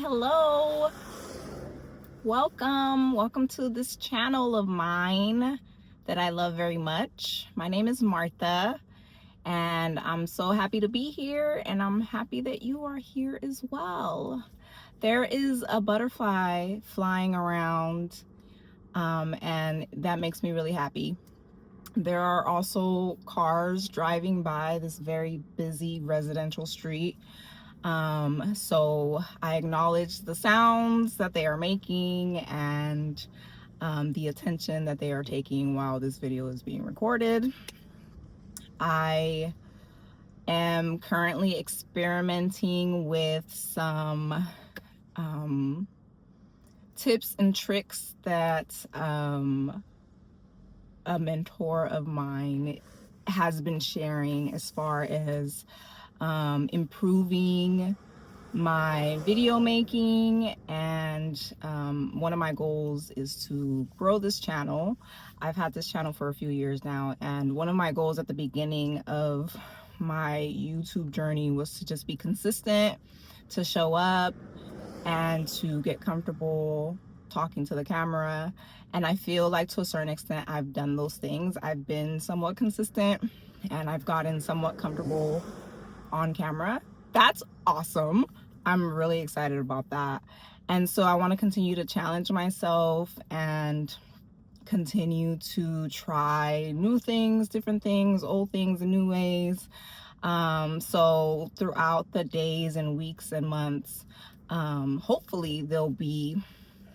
Hello. Welcome to this channel of mine that I love very much. My name is Martha, and I'm so happy to be here, and I'm happy that you are here as well. There is a butterfly flying around, and that makes me really happy. There are also cars driving by this very busy residential street. So I acknowledge the sounds that they are making and the attention that they are taking while this video is being recorded. I am currently experimenting with some tips and tricks that a mentor of mine has been sharing as far as improving my video making, and one of my goals is to grow this channel. I've had this channel for a few years now, and one of my goals at the beginning of my YouTube journey was to just be consistent, to show up, and to get comfortable talking to the camera. And I feel like to a certain extent I've done those things. I've been somewhat consistent and I've gotten somewhat comfortable on camera. That's awesome. I'm really excited about that. And so I want to continue to challenge myself and continue to try new things, different things, old things in new ways. So throughout the days and weeks and months, hopefully there'll be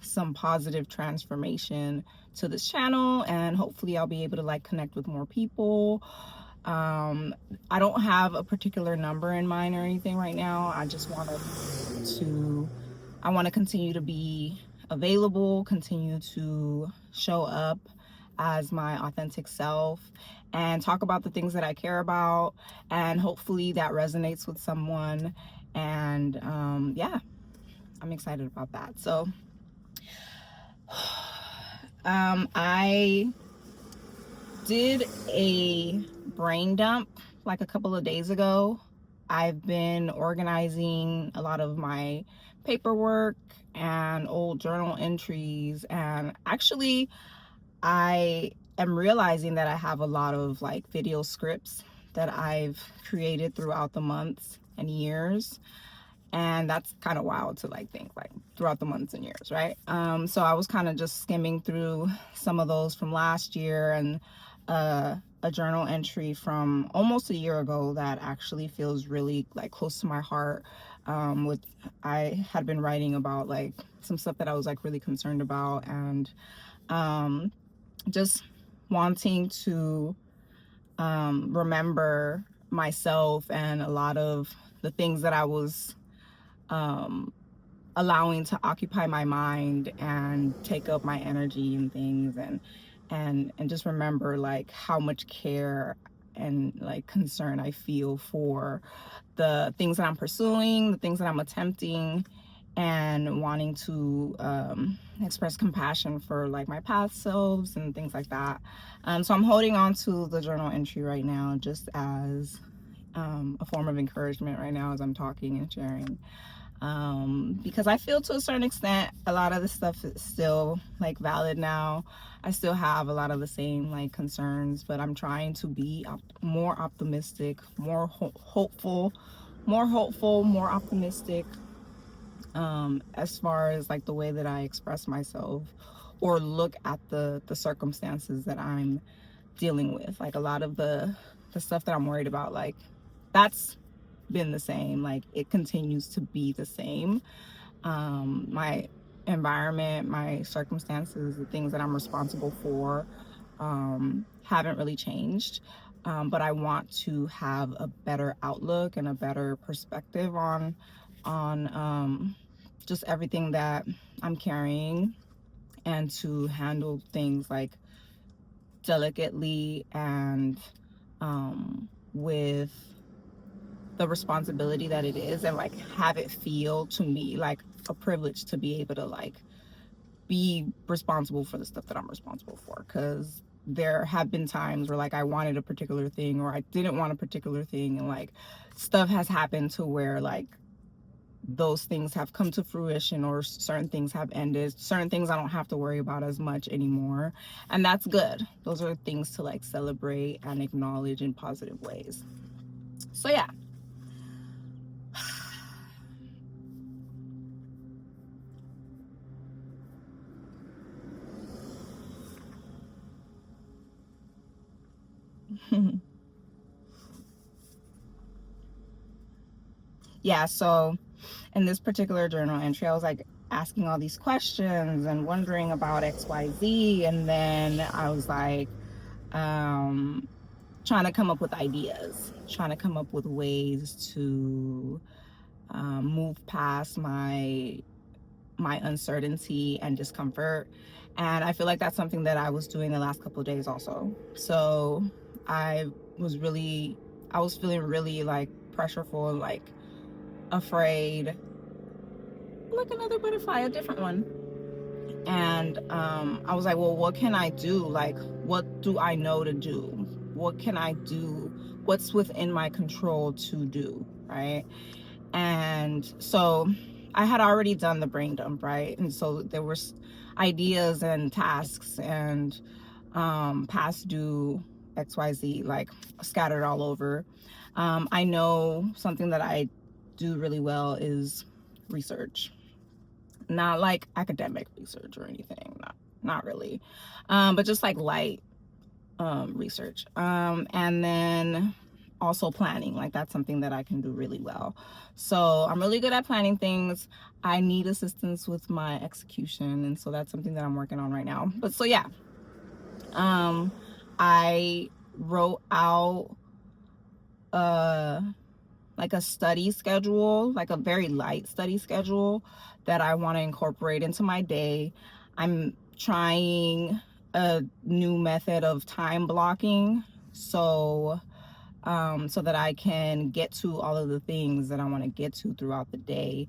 some positive transformation to this channel, and hopefully I'll be able to like connect with more people. I don't have a particular number in mind or anything right now. I just want to continue to be available, continue to show up as my authentic self and talk about the things that I care about, and hopefully that resonates with someone. And yeah, I'm excited about that. So I did a brain dump like a couple of days ago. I've been organizing a lot of my paperwork and old journal entries, and actually I am realizing that I have a lot of like video scripts that I've created throughout the months and years. And that's kind of wild to like think like throughout the months and years, right? So I was kind of just skimming through some of those from last year, and a journal entry from almost a year ago that actually feels really like close to my heart. I had been writing about like some stuff that I was like really concerned about, and just wanting to remember myself and a lot of the things that I was allowing to occupy my mind and take up my energy and things, and just remember like how much care and like concern I feel for the things that I'm pursuing, the things that I'm attempting, and wanting to express compassion for like my past selves and things like that. So I'm holding on to the journal entry right now just as a form of encouragement right now as I'm talking and sharing. Because I feel to a certain extent a lot of this stuff is still like valid now. I still have a lot of the same like concerns, but I'm trying to be more optimistic, more hopeful, more optimistic, as far as like the way that I express myself or look at the circumstances that I'm dealing with. Like a lot of the stuff that I'm worried about, like that's been the same, like it continues to be the same. My environment, my circumstances, the things that I'm responsible for haven't really changed, but I want to have a better outlook and a better perspective on just everything that I'm carrying, and to handle things like delicately and with the responsibility that it is, and like have it feel to me like a privilege to be able to like be responsible for the stuff that I'm responsible for. Because there have been times where like I wanted a particular thing or I didn't want a particular thing, and like stuff has happened to where like those things have come to fruition, or certain things have ended. Certain things I don't have to worry about as much anymore. And that's good. Those are things to like celebrate and acknowledge in positive ways. So yeah. Yeah, so in this particular journal entry, I was like asking all these questions and wondering about XYZ. And then I was like, trying to come up with ideas, trying to come up with ways to move past my uncertainty and discomfort. And I feel like that's something that I was doing the last couple of days also. So I was really, I was feeling really like pressureful, like afraid, like another butterfly, a different one. And I was like, well, what can I do? Like, what do I know to do? What can I do? What's within my control to do? Right. And so I had already done the brain dump, right? And so there were ideas and tasks and past due XYZ like scattered all over. I know something that I do really well is research, not like academic research or anything, not really, but just like light research, and then also planning. Like that's something that I can do really well. So I'm really good at planning things. I need assistance with my execution, and so that's something that I'm working on right now. But so yeah, I wrote out like a study schedule, like a very light study schedule that I want to incorporate into my day. I'm trying a new method of time blocking, so so that I can get to all of the things that I want to get to throughout the day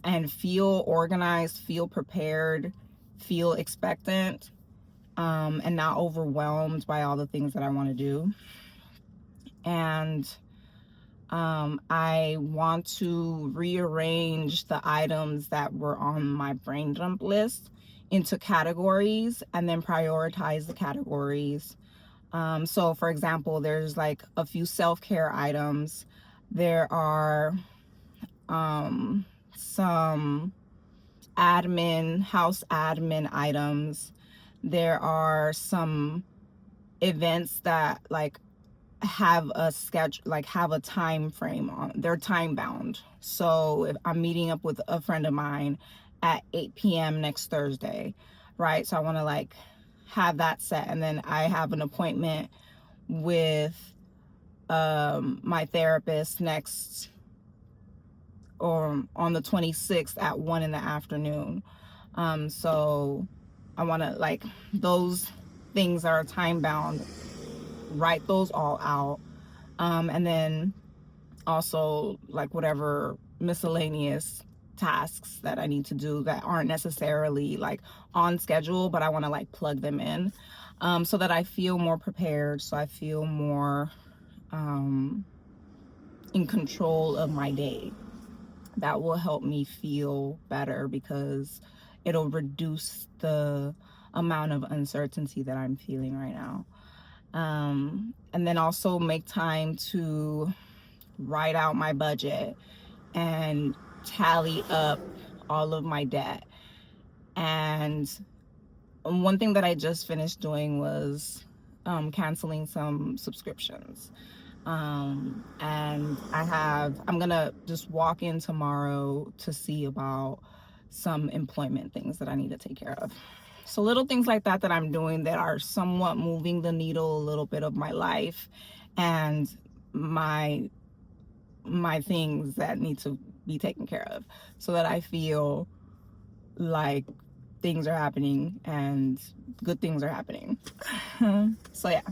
and feel organized, feel prepared, feel expectant, and not overwhelmed by all the things that I want to do. And I want to rearrange the items that were on my brain dump list into categories and then prioritize the categories. So for example, there's like a few self-care items. There are some house admin items. There are some events that like have a schedule, like have a time frame on, they're time bound. So if I'm meeting up with a friend of mine at 8 p.m. next Thursday, right? So I want to like have that set. And then I have an appointment with my therapist next, or on the 26th at 1 in the afternoon. So I want to like, those things are time bound, write those all out. And then also like whatever miscellaneous tasks that I need to do that aren't necessarily like on schedule, but I want to like plug them in, so that I feel more prepared, so I feel more in control of my day. That will help me feel better because it'll reduce the amount of uncertainty that I'm feeling right now. And then also make time to write out my budget and tally up all of my debt. And one thing that I just finished doing was canceling some subscriptions. And I'm gonna just walk in tomorrow to see about some employment things that I need to take care of. So little things like that that I'm doing that are somewhat moving the needle a little bit of my life and my things that need to be taken care of, so that I feel like things are happening and good things are happening. So yeah.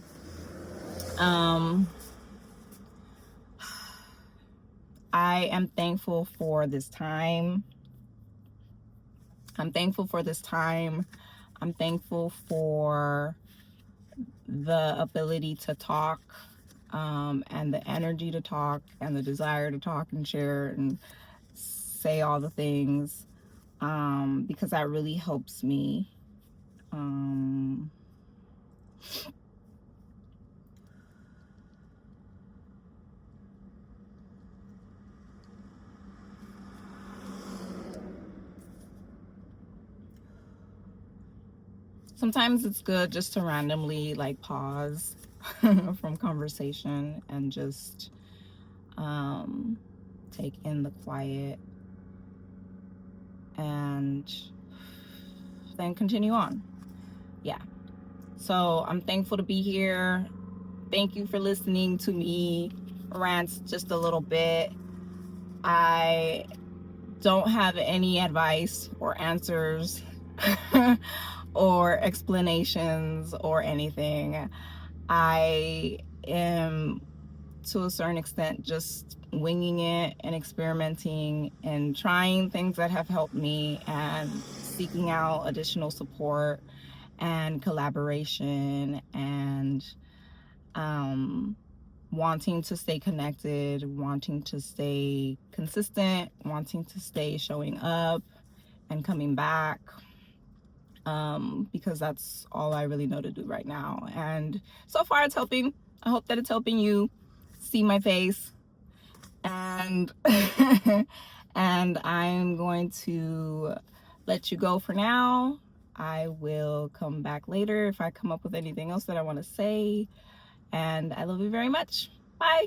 I am thankful for this time. I'm thankful for this time. I'm thankful for the ability to talk, and the energy to talk and the desire to talk and share and say all the things, because that really helps me. Sometimes it's good just to randomly like pause from conversation and just take in the quiet and then continue on. Yeah. So I'm thankful to be here. Thank you for listening to me rant just a little bit. I don't have any advice or answers or explanations or anything. I am, to a certain extent, just winging it and experimenting and trying things that have helped me and seeking out additional support and collaboration and wanting to stay connected, wanting to stay consistent, wanting to stay showing up and coming back, because that's all I really know to do right now. And so far it's helping. I hope that it's helping you see my face. And and I'm going to let you go for now. I will come back later if I come up with anything else that I want to say. And I love you very much. Bye.